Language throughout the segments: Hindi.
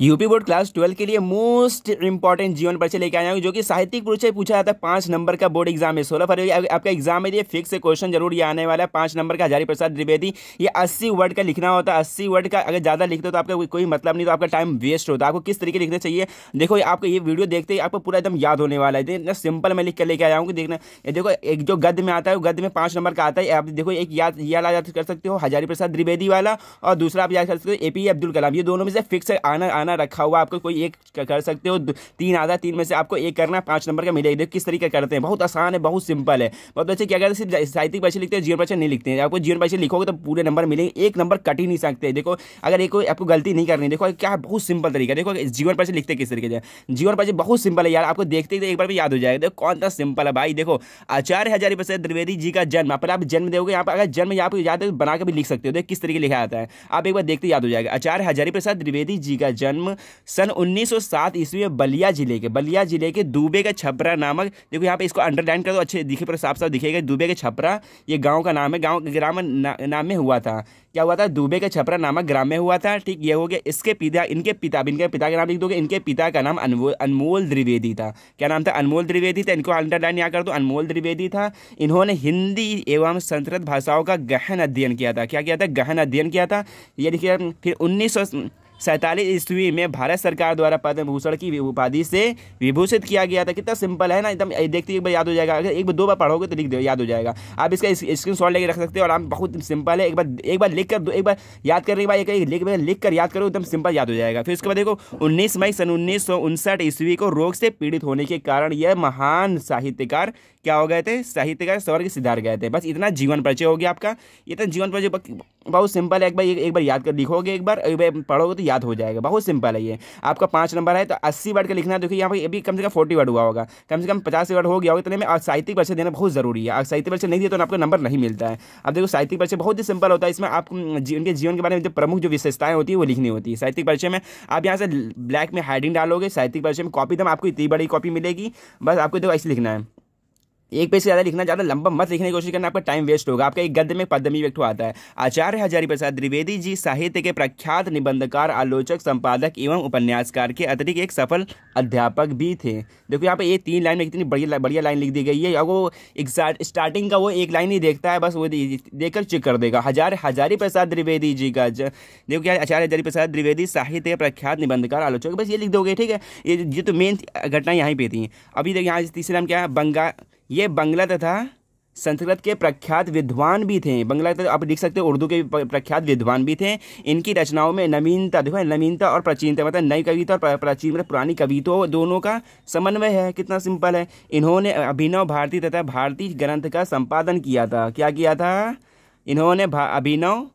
यूपी बोर्ड क्लास 12 के लिए मोस्ट इंपॉर्टेंट जीवन परिचय लेके आया हूँ, जो कि साहित्यिक परिचय पूछा जाता है। 5 नंबर का बोर्ड एग्जाम है। 16 फरवरी आपका एग्जाम है। ये फिक्स क्वेश्चन जरूर ये आने वाला है। 5 नंबर का हजारी प्रसाद द्विवेदी। ये 80 वर्ड का लिखना होता है। 80 वर्ड का अगर ज़्यादा लिखते हो तो आपका कोई मतलब नहीं, तो आपका टाइम वेस्ट होता है। आपको किस तरीके लिखना चाहिए, देखो आपको ये वीडियो देखते ही आपको पूरा एकदम याद होने वाला है। इतना सिंपल मैं लिख कर लेके आया हूँ कि देखना, देखो एक जो गद्य में आता है, गद्य में 5 नंबर का आता है। आप देखो, एक याद कर सकते हो हजारी प्रसाद द्विवेदी वाला, और दूसरा आप याद कर सकते हो एपीजे अब्दुल कलाम। ये दोनों में से फिक्स आना रखा हुआ, आपको कोई एक कर सकते हो। 3 आधा 3 में से आपको एक करना है, 5 नंबर का मिलेगा। देखो किस तरीके करते हैं, बहुत आसान है, बहुत सिंपल है। बहुत अच्छे क्या करते हैं, सिर्फ साहित्यिक परिचय लिखते हैं, जीवन परिचय नहीं लिखते हैं। आपको जीवन परिचय लिखोगे तो पूरे नंबर मिलेंगे, एक नंबर कट ही नहीं सकते। देखो अगर एक आपको गलती नहीं करनी, देखो क्या बहुत सिंपल तरीका। देखो जीवन परिचय लिखते किस तरीके से, जीवन परिचय बहुत सिंपल है यार, आपको देखते ही एक बार भी याद हो जाएगा। देखो कौन सा सिंपल है भाई। देखो आचार्य हजारी प्रसाद द्विवेदी जी का जन्म, पर आप जन्म दोगे यहाँ पर, अगर जन्म यहाँ पर याद है बना के भी लिख सकते हो। देखो किस तरीके लिखा जाता है, आप एक बार देखते याद हो जाएगा। आचार्य हजारी प्रसाद द्विवेदी जी का जन्म सन 1907 ईस्वी में बलिया जिले के दूबे का छपरा नामक, देखो यहाँ पे इसको अंडरलाइन कर दो, अच्छे दिखे पर साफ साफ दिखेगा। दूबे के छपरा ये गांव का नाम है, गांव ग्राम नाम में हुआ था। क्या हुआ था, दूबे के छपरा नामक ग्राम में हुआ था। ठीक, ये हो गया। इनके पिता का नाम लिख दोगे। इनके पिता का नाम अनमोल द्विवेदी था। क्या नाम था, अनमोल द्विवेदी था। इनको अंडरलाइन यहाँ कर दो, अनमोल द्विवेदी था। इन्होंने हिंदी एवं संस्कृत भाषाओं का गहन अध्ययन किया था। क्या किया था, गहन अध्ययन किया था। ये देखिए, फिर 1947 ईस्वी में भारत सरकार द्वारा पद्म भूषण की उपाधि से विभूषित किया गया था। कितना सिंपल है ना, एकदम देखते एक बार याद हो जाएगा। अगर एक बार 2 बार पढ़ोगे तो लिख दो, याद हो जाएगा। आप इसका स्क्रीनशॉट लेके रख सकते हो, और आप बहुत सिंपल है। एक बार लिख कर दो, एक बार याद करने के बाद लिख कर याद करो, एकदम सिंपल याद हो जाएगा। फिर उसके बाद देखो 19 मई सन 1959 ईस्वी को रोग से पीड़ित होने के कारण यह महान साहित्यकार क्या हो गए थे, साहित्यकार स्वर्ग सिधार गए थे। बस इतना जीवन परिचय हो गया आपका। इतना जीवन परिचय बहुत सिंपल है। एक बार याद कर लिखोगे, एक बार पढ़ोगे तो याद हो जाएगा। बहुत सिंपल है ये। आपका 5 नंबर है तो 80 वर्ड का लिखना है। देखिए यहाँ पे अभी कम से कम 40 वर्ड हुआ होगा, कम से कम 50 वर्ड हो गया होगा। इतने में साहित्यिक परिचय देना बहुत जरूरी है। साहित्यिक परिचय नहीं दिया तो आपको नंबर नहीं मिलता है। अब देखो साहित्यिक परिचय बहुत ही सिंपल होता है। इसमें आप उनके जीवन के बारे में जो प्रमुख जो विशेषताएं होती है वो लिखनी होती है। साहित्यिक परिचय में आप यहाँ से ब्लैक में हेडिंग डालोगे। साहित्यिक परिचय में कॉपी, आपको इतनी बड़ी कॉपी मिलेगी। बस आपको देखो ऐसे लिखना है, एक पेज से ज़्यादा लिखना, ज़्यादा लंबा मत लिखने की कोशिश करना, आपका टाइम वेस्ट होगा। आपका एक गद्य में पद्यमी व्यक्ति आता है। आचार्य हजारी प्रसाद द्विवेदी जी साहित्य के प्रख्यात निबंधकार, आलोचक, संपादक एवं उपन्यासकार के अतिरिक्त एक सफल अध्यापक भी थे। देखो यहाँ पे ये 3 लाइन में कितनी बढ़िया लाइन लिख दी गई है। वो स्टार्टिंग का वो एक लाइन ही देखता है, बस वो देखकर चेक कर देगा। हजारी प्रसाद द्विवेदी जी का देखो क्या, आचार्य हजारी प्रसाद द्विवेदी साहित्य के प्रख्यात निबंधकार, आलोचक, बस ये लिख दोगे। ठीक है, ये तो मेन घटना यहाँ पे थी। अभी देखिए यहाँ तीसरा नाम क्या है, ये बंगला तथा संस्कृत के प्रख्यात विद्वान भी थे। बंगला तथा आप लिख सकते हो, उर्दू के प्रख्यात विद्वान भी थे। इनकी रचनाओं में नवीनता, देखो नवीनता और प्राचीनता, मतलब नई कविता और प्राचीन मतलब पुरानी कविता दोनों का समन्वय है। कितना सिंपल है। इन्होंने अभिनव भारती तथा भारतीय ग्रंथ का संपादन किया था। क्या किया था, इन्होंने अभिनव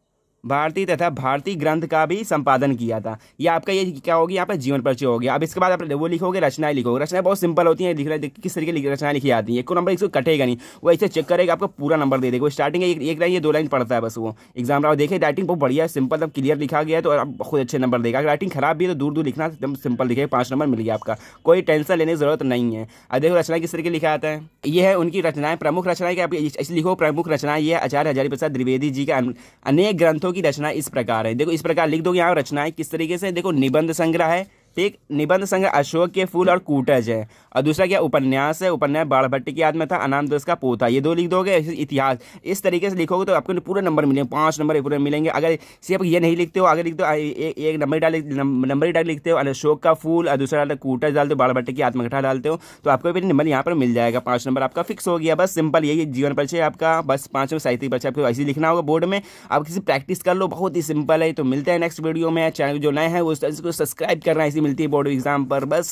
भारतीय तथा भारतीय ग्रंथ का भी संपादन किया था। ये आपका ये क्या होगी, यहाँ पर जीवन परिचय हो गया। अब इसके बाद आप वो लिखोगे, रचनाएं लिखोगे। रचनाएं बहुत सिंपल होती हैं, किस तरीके की रचनाएं लिखी जाती हैं। एक नंबर इसको कटेगा नहीं, वो ऐसे चेक करेगा, आपको पूरा नंबर दे देगा। स्टार्टिंग एक लाइन या 2 लाइन पढ़ता है बस वो एग्जाम। आप देखिए राइटिंग बहुत बढ़िया सिंपल तब क्लियर लिखा गया है, तो आप बहुत अच्छे नंबर देगा। अगर राइटिंग खराब भी है तो दूर लिखना, एकदम सिंपल लिखे, 5 नंबर मिल गया आपका, कोई टेंशन लेने की जरूरत नहीं है। अब देखो रचनाएं किस तरीके लिखा आता है, ये है उनकी रचनाएं, प्रमुख रचनाएं। आप ऐसे लिखो, प्रमुख रचनाएं ये आचार्य हजारी प्रसाद द्विवेदी जी का अनेक ग्रंथों की रचना इस प्रकार है। देखो इस प्रकार लिख दोगे। यहाँ रचनाएं किस तरीके से, देखो निबंध संग्रह है। ठीक, निबंध संग्रह अशोक के फूल और कूटज है। और दूसरा क्या, उपन्यास है। उपन्यास बाणभट्ट की याद में था, अनाम दोष का पोता। ये 2 लिख दोगे। इतिहास इस तरीके से लिखोगे तो आपको पूरे नंबर मिलेंगे, 5 नंबर पूरे मिलेंगे। अगर सिर्फ ये नहीं लिखते हो, आगे लिख दो एक नंबर डाल लिखते हो, अशोक का फूल, और दूसरा डालते कूटज डालते हो, बाणभट्ट की आत्मकथा डालते हो, तो आपको भी नंबर यहाँ पर मिल जाएगा। 5 नंबर आपका फिक्स हो गया। बस सिंपल यही जीवन परिचय आपका। बस 5 साहित्यिक परिचय आपको ऐसे लिखना होगा बोर्ड में। आप किसी प्रैक्टिस कर लो, बहुत ही सिंपल है। तो मिलते हैं नेक्स्ट वीडियो में। चैनल जो नए हैं वो सब्सक्राइब करना, ऐसी मिलती है बोर्ड एग्जाम पर। बस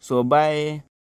सो बाय।